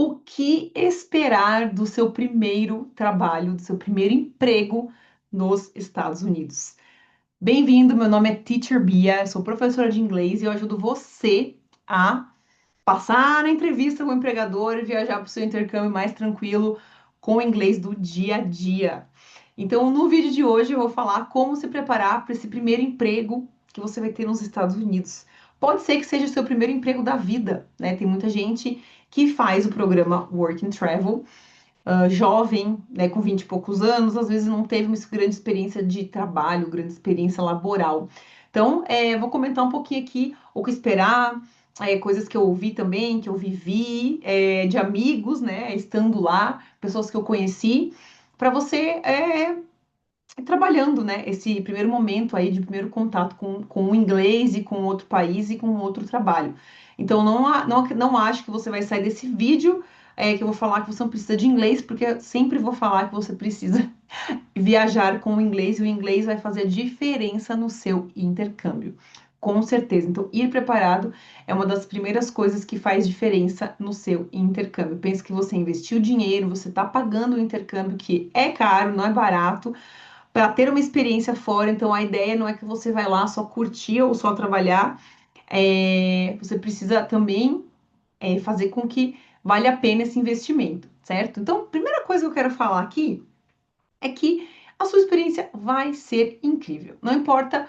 O que esperar do seu primeiro trabalho, do seu primeiro emprego nos Estados Unidos? Bem-vindo, meu nome é Teacher Bia, sou professora de inglês e eu ajudo você a passar na entrevista com o empregador e viajar para o seu intercâmbio mais tranquilo com o inglês do dia a dia. Então, no vídeo de hoje, eu vou falar como se preparar para esse primeiro emprego que você vai ter nos Estados Unidos. Pode ser que seja o seu primeiro emprego da vida, né? Tem muita gente que faz o programa Work and Travel, jovem, né, com 20 e poucos anos, às vezes não teve uma grande experiência de trabalho, grande experiência laboral. Então, vou comentar um pouquinho aqui o que esperar, coisas que eu ouvi também, que eu vivi, de amigos, né, estando lá, pessoas que eu conheci, para você trabalhando, né, esse primeiro momento aí de primeiro contato com o inglês e com outro país e com outro trabalho. Então, não acho que você vai sair desse vídeo que eu vou falar que você não precisa de inglês, porque eu sempre vou falar que você precisa viajar com o inglês e o inglês vai fazer a diferença no seu intercâmbio. Com certeza. Então, ir preparado é uma das primeiras coisas que faz diferença no seu intercâmbio. Pense que você investiu dinheiro, você está pagando o intercâmbio, que é caro, não é barato, para ter uma experiência fora. Então, a ideia não é que você vai lá só curtir ou só trabalhar. Você precisa também fazer com que vale a pena esse investimento, certo? Então, a primeira coisa que eu quero falar aqui é que a sua experiência vai ser incrível. Não importa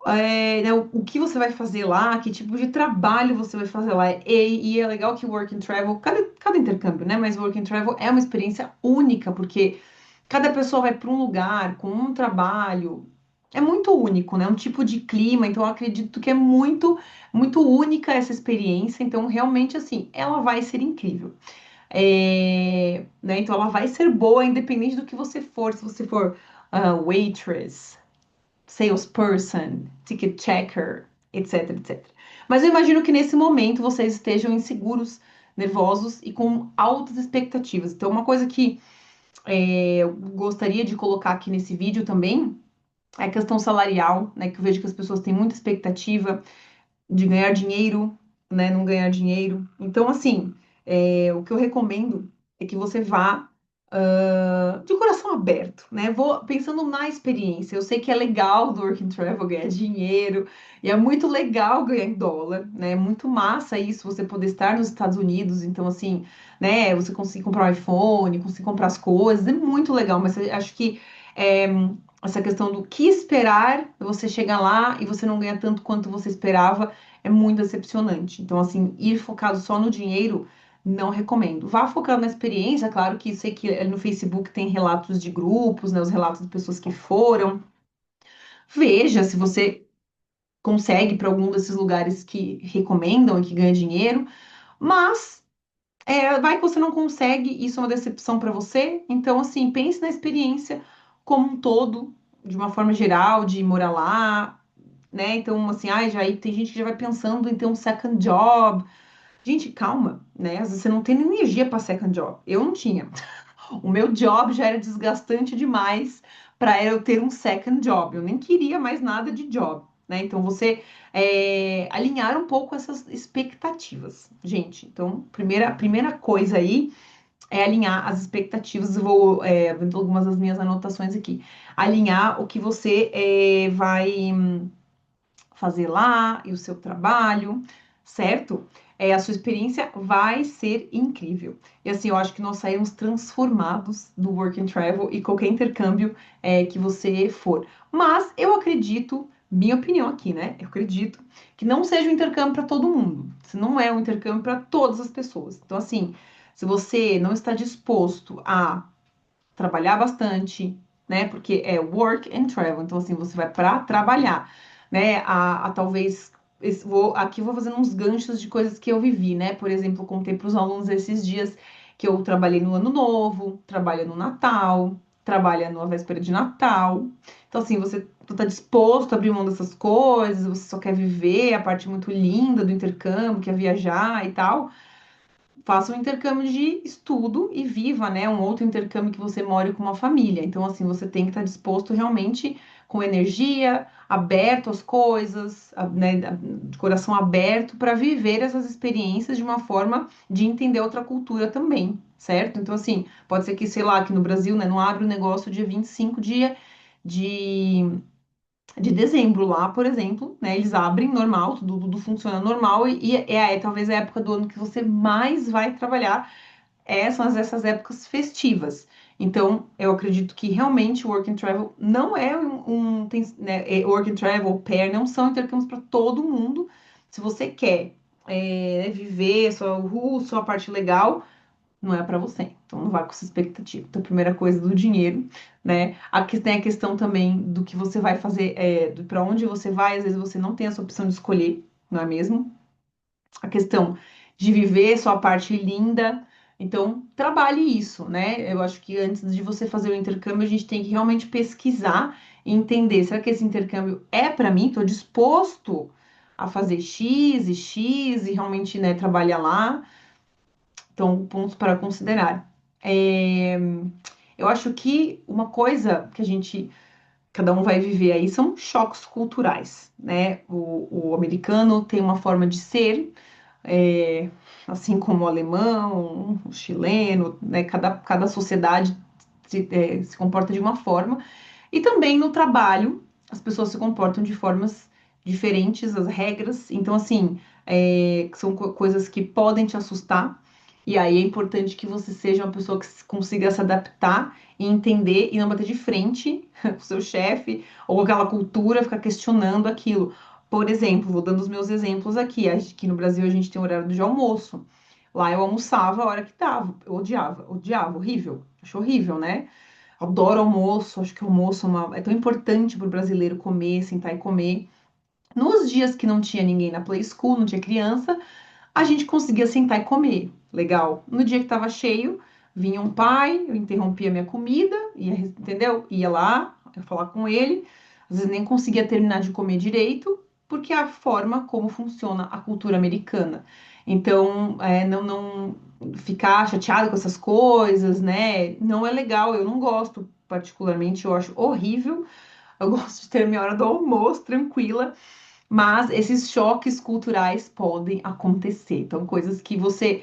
né, o que você vai fazer lá, que tipo de trabalho você vai fazer lá. E é legal que o Work and Travel, cada intercâmbio, né? Mas o Work and Travel é uma experiência única, porque cada pessoa vai para um lugar com um trabalho. É muito único, né? Um tipo de clima, então eu acredito que é muito única essa experiência. Então, realmente, assim, ela vai ser incrível. Né? Então, ela vai ser boa, independente do que você for. Se você for waitress, salesperson, ticket checker, etc, etc. Mas eu imagino que nesse momento vocês estejam inseguros, nervosos e com altas expectativas. Então, uma coisa que eu gostaria de colocar aqui nesse vídeo também é a questão salarial, né? Que eu vejo que as pessoas têm muita expectativa de ganhar dinheiro, né? Não ganhar dinheiro. Então, assim, o que eu recomendo é que você vá de coração aberto, né? Vou pensando na experiência. Eu sei que é legal do Work and Travel ganhar dinheiro, e é muito legal ganhar em dólar, né? É muito massa isso, você poder estar nos Estados Unidos, então assim, né? Você conseguir comprar um iPhone, conseguir comprar as coisas, é muito legal, mas eu acho que é, essa questão do que esperar, você chegar lá e você não ganhar tanto quanto você esperava, é muito decepcionante. Então, assim, ir focado só no dinheiro não recomendo. Vá focando na experiência, claro que sei que no Facebook tem relatos de grupos, né, os relatos de pessoas que foram. Veja se você consegue para algum desses lugares que recomendam e que ganha dinheiro, mas vai que você não consegue, isso é uma decepção para você. Então, assim, pense na experiência como um todo, de uma forma geral, de morar lá, né? Então, assim, já aí tem gente que já vai pensando em ter um second job. Gente, calma, né? Às vezes você não tem nem energia para second job. Eu não tinha. O meu job já era desgastante demais para eu ter um second job. Eu nem queria mais nada de job, né? Então você alinhar um pouco essas expectativas, gente. Então, primeira coisa aí é alinhar as expectativas. Eu vou vendo algumas das minhas anotações aqui. Alinhar o que você vai fazer lá e o seu trabalho, certo? A sua experiência vai ser incrível. E assim, eu acho que nós saímos transformados do Work and Travel e qualquer intercâmbio que você for. Mas eu acredito, minha opinião aqui, né? Eu acredito que não seja um intercâmbio para todo mundo. Se não é um intercâmbio para todas as pessoas. Então, assim, se você não está disposto a trabalhar bastante, né? Porque é work and travel. Então, assim, você vai para trabalhar, né? A talvez. Aqui vou fazendo uns ganchos de coisas que eu vivi, né? Por exemplo, eu contei para os alunos esses dias que eu trabalhei no Ano Novo, trabalho no Natal, trabalha na véspera de Natal. Então, assim, você tá disposto a abrir mão dessas coisas, você só quer viver a parte muito linda do intercâmbio, quer viajar e tal. faça um intercâmbio de estudo e viva, né, um outro intercâmbio que você more com uma família. Então, assim, você tem que estar disposto realmente com energia, aberto às coisas, né, de coração aberto para viver essas experiências de uma forma de entender outra cultura também, certo? Então, assim, pode ser que, sei lá, aqui no Brasil, né, não abre o negócio dia 25 de de dezembro lá, por exemplo, né? Eles abrem normal, tudo funciona normal e é talvez a época do ano que você mais vai trabalhar, são essas épocas festivas. Então, eu acredito que realmente o Work and Travel não é Work and Travel, au pair, não são intercâmbios para todo mundo. Se você quer viver sua parte legal, não é para você. Então não vai com essa expectativa. Então, primeira coisa do dinheiro, né? Aqui tem a questão também do que você vai fazer, para onde você vai, às vezes você não tem essa opção de escolher, não é mesmo? A questão de viver sua parte linda. Então, trabalhe isso, né? Eu acho que antes de você fazer o intercâmbio, a gente tem que realmente pesquisar e entender, será que esse intercâmbio é para mim? Estou disposto a fazer X e X e realmente, né, trabalhar lá? Então, pontos para considerar. É, eu acho que uma coisa que cada um vai viver aí são choques culturais, né? O americano tem uma forma de ser, é, assim como o alemão, o chileno, né? Cada sociedade se comporta de uma forma. E também no trabalho, as pessoas se comportam de formas diferentes, as regras. Então, assim, são coisas que podem te assustar. E aí é importante que você seja uma pessoa que consiga se adaptar e entender e não bater de frente com o seu chefe ou aquela cultura, ficar questionando aquilo. Por exemplo, vou dando os meus exemplos aqui. Aqui no Brasil a gente tem horário de almoço. Lá eu almoçava a hora que dava. Eu odiava, horrível. Acho horrível, né? Adoro almoço, acho que almoço é tão importante para o brasileiro comer, sentar e comer. Nos dias que não tinha ninguém na Play School, não tinha criança, a gente conseguia sentar e comer. Legal. No dia que estava cheio, vinha um pai, eu interrompia minha comida, entendeu? Ia lá, ia falar com ele. Às vezes nem conseguia terminar de comer direito, porque é a forma como funciona a cultura americana. Então, não ficar chateado com essas coisas, né? Não é legal, eu não gosto particularmente, eu acho horrível. Eu gosto de ter minha hora do almoço tranquila, mas esses choques culturais podem acontecer. Então, coisas que você,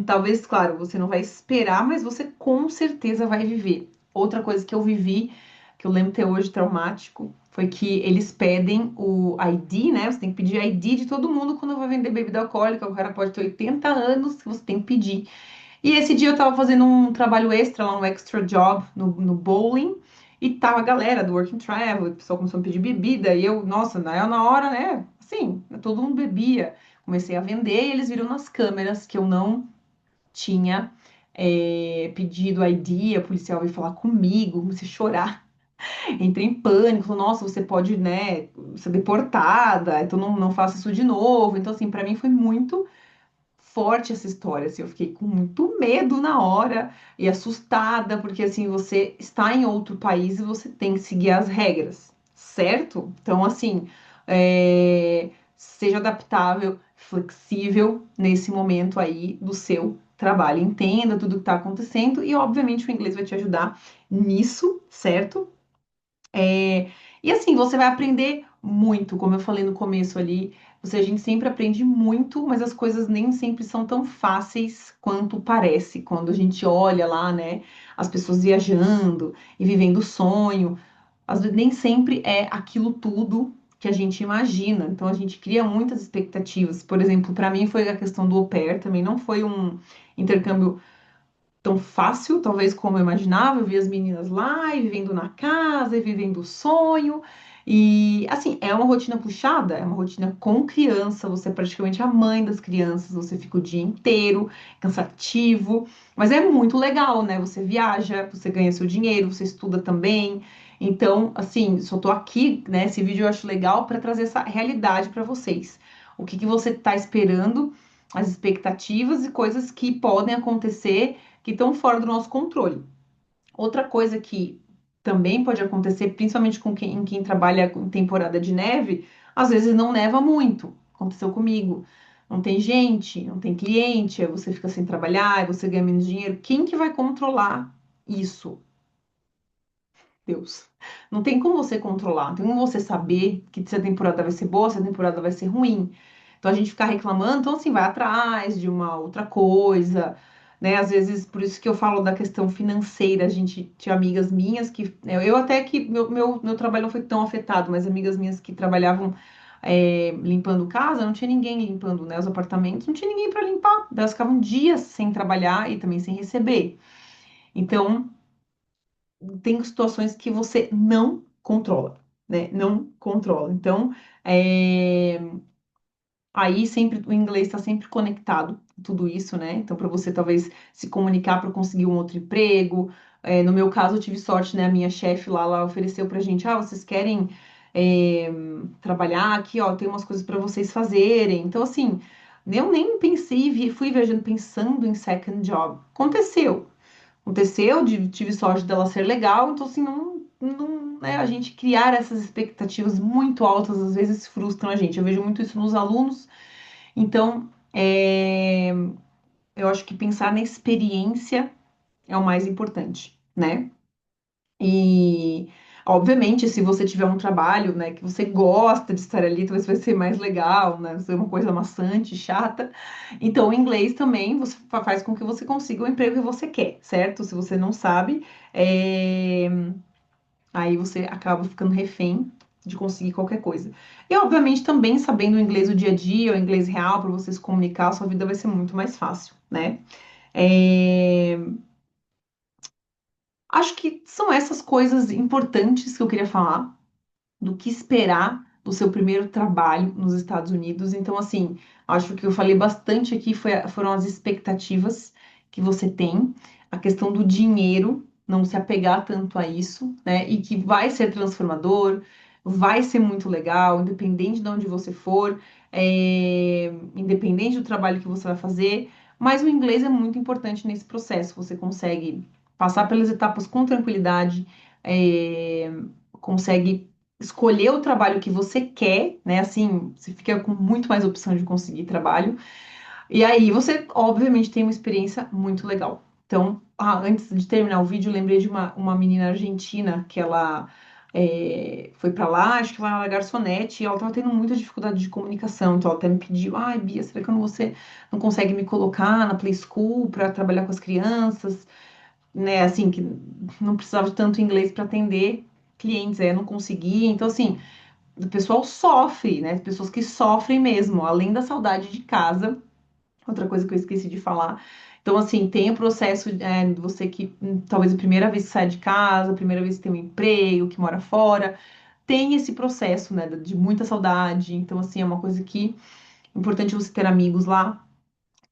talvez, claro, você não vai esperar, mas você com certeza vai viver. Outra coisa que eu vivi, que eu lembro até hoje traumático, foi que eles pedem o ID, né? Você tem que pedir ID de todo mundo quando vai vender bebida alcoólica. O cara pode ter 80 anos, que você tem que pedir. E esse dia eu tava fazendo um trabalho extra lá, um extra job no bowling, e tava a galera do Work and Travel, o pessoal começou a pedir bebida, e eu, nossa, na hora, né? Assim, todo mundo bebia. Comecei a vender e eles viram nas câmeras que eu não tinha pedido ID, a policial veio falar comigo, comecei a chorar, entrei em pânico, falou, nossa, você pode, né, ser deportada, então não faça isso de novo. Então, assim, pra mim foi muito forte essa história, assim, eu fiquei com muito medo na hora e assustada, porque assim, você está em outro país e você tem que seguir as regras, certo? Então, assim, seja adaptável, flexível nesse momento aí do seu trabalho, entenda tudo que está acontecendo e, obviamente, o inglês vai te ajudar nisso, certo? E assim, você vai aprender muito, como eu falei no começo ali, a gente sempre aprende muito, mas as coisas nem sempre são tão fáceis quanto parece, quando a gente olha lá, né, as pessoas viajando e vivendo o sonho, às vezes nem sempre é aquilo tudo que a gente imagina, então a gente cria muitas expectativas. Por exemplo, para mim foi a questão do au pair, também não foi um intercâmbio tão fácil, talvez como eu imaginava. Eu vi as meninas lá e vivendo na casa e vivendo o sonho. E assim, é uma rotina puxada, é uma rotina com criança, você é praticamente a mãe das crianças, você fica o dia inteiro, cansativo, mas é muito legal, né? Você viaja, você ganha seu dinheiro, você estuda também. Então, assim, só tô aqui, né? Esse vídeo eu acho legal para trazer essa realidade para vocês. O que que você está esperando, as expectativas e coisas que podem acontecer que estão fora do nosso controle. Outra coisa que também pode acontecer, principalmente em quem trabalha com temporada de neve, às vezes não neva muito. Aconteceu comigo. não tem gente, não tem cliente, aí você fica sem trabalhar, aí você ganha menos dinheiro. Quem que vai controlar isso? Deus. Não tem como você controlar, não tem como você saber que se a temporada vai ser boa, se a temporada vai ser ruim. Então a gente ficar reclamando, então assim, vai atrás de uma outra coisa, né? Às vezes, por isso que eu falo da questão financeira, a gente tinha amigas minhas que, eu até que meu trabalho não foi tão afetado, mas amigas minhas que trabalhavam limpando casa, não tinha ninguém limpando, né, os apartamentos, não tinha ninguém para limpar. Elas ficavam dias sem trabalhar e também sem receber. Então, tem situações que você não controla, né? Não controla. Então, é, aí sempre o inglês está sempre conectado, tudo isso, né? Então, para você talvez se comunicar para conseguir um outro emprego. No meu caso, eu tive sorte, né? A minha chefe lá, ela ofereceu pra gente, vocês querem é, trabalhar aqui, ó, tem umas coisas para vocês fazerem. Então, assim, eu nem pensei, fui viajando pensando em second job. Aconteceu, tive sorte dela ser legal, então assim, não, né, a gente criar essas expectativas muito altas às vezes frustram a gente. Eu vejo muito isso nos alunos, então eu acho que pensar na experiência é o mais importante, né? E obviamente, se você tiver um trabalho, né, que você gosta de estar ali, talvez vai ser mais legal, né? Vai ser uma coisa maçante, chata. Então, o inglês também você faz com que você consiga o emprego que você quer, certo? Se você não sabe, aí você acaba ficando refém de conseguir qualquer coisa. E, obviamente, também sabendo o inglês do dia a dia, o inglês real, para você se comunicar, a sua vida vai ser muito mais fácil, né? É, Acho que são essas coisas importantes que eu queria falar do que esperar do seu primeiro trabalho nos Estados Unidos. Então, assim, acho que eu falei bastante aqui foram as expectativas que você tem, a questão do dinheiro, não se apegar tanto a isso, né? E que vai ser transformador, vai ser muito legal, independente de onde você for, independente do trabalho que você vai fazer. Mas o inglês é muito importante nesse processo. Você consegue passar pelas etapas com tranquilidade, é, consegue escolher o trabalho que você quer, né? Assim, você fica com muito mais opção de conseguir trabalho. E aí você, obviamente, tem uma experiência muito legal. Então, antes de terminar o vídeo, eu lembrei de uma menina argentina que ela foi para lá, acho que ela era garçonete, e ela estava tendo muita dificuldade de comunicação. Então, ela até me pediu: ai, Bia, será que você não consegue me colocar na Play School para trabalhar com as crianças? Né, assim, que não precisava de tanto inglês para atender clientes, aí eu não conseguia. Então, assim, o pessoal sofre, né? Pessoas que sofrem mesmo, além da saudade de casa. Outra coisa que eu esqueci de falar. Então, assim, tem o processo de você que talvez a primeira vez que sai de casa, a primeira vez que tem um emprego, que mora fora, tem esse processo, né, de muita saudade. Então, assim, é uma coisa que é importante você ter amigos lá,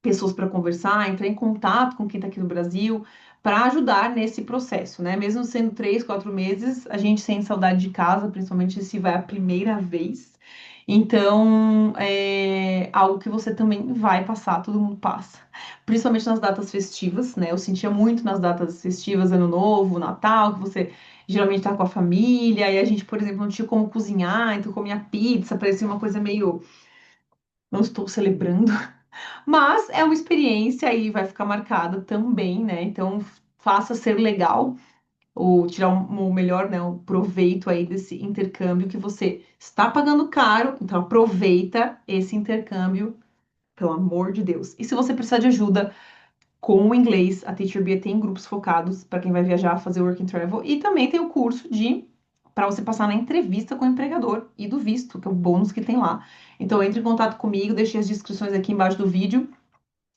pessoas para conversar, entrar em contato com quem está aqui no Brasil, para ajudar nesse processo, né? Mesmo sendo 3, 4 meses, a gente sente saudade de casa, principalmente se vai a primeira vez. Então, é algo que você também vai passar, todo mundo passa. Principalmente nas datas festivas, né? Eu sentia muito nas datas festivas, Ano Novo, Natal, que você geralmente tá com a família, e a gente, por exemplo, não tinha como cozinhar, então comia pizza, parecia uma coisa meio, não estou celebrando, mas é uma experiência e vai ficar marcada também, né? Então, faça ser legal ou tirar o melhor, né, o proveito aí desse intercâmbio que você está pagando caro, então aproveita esse intercâmbio, pelo amor de Deus. E se você precisar de ajuda com o inglês, a Teacher Bia tem grupos focados para quem vai viajar, fazer work and travel e também tem o curso de para você passar na entrevista com o empregador e do visto, que é o bônus que tem lá. Então entre em contato comigo, deixe as descrições aqui embaixo do vídeo.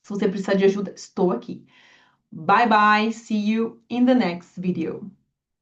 Se você precisar de ajuda, estou aqui. Bye bye, see you in the next video.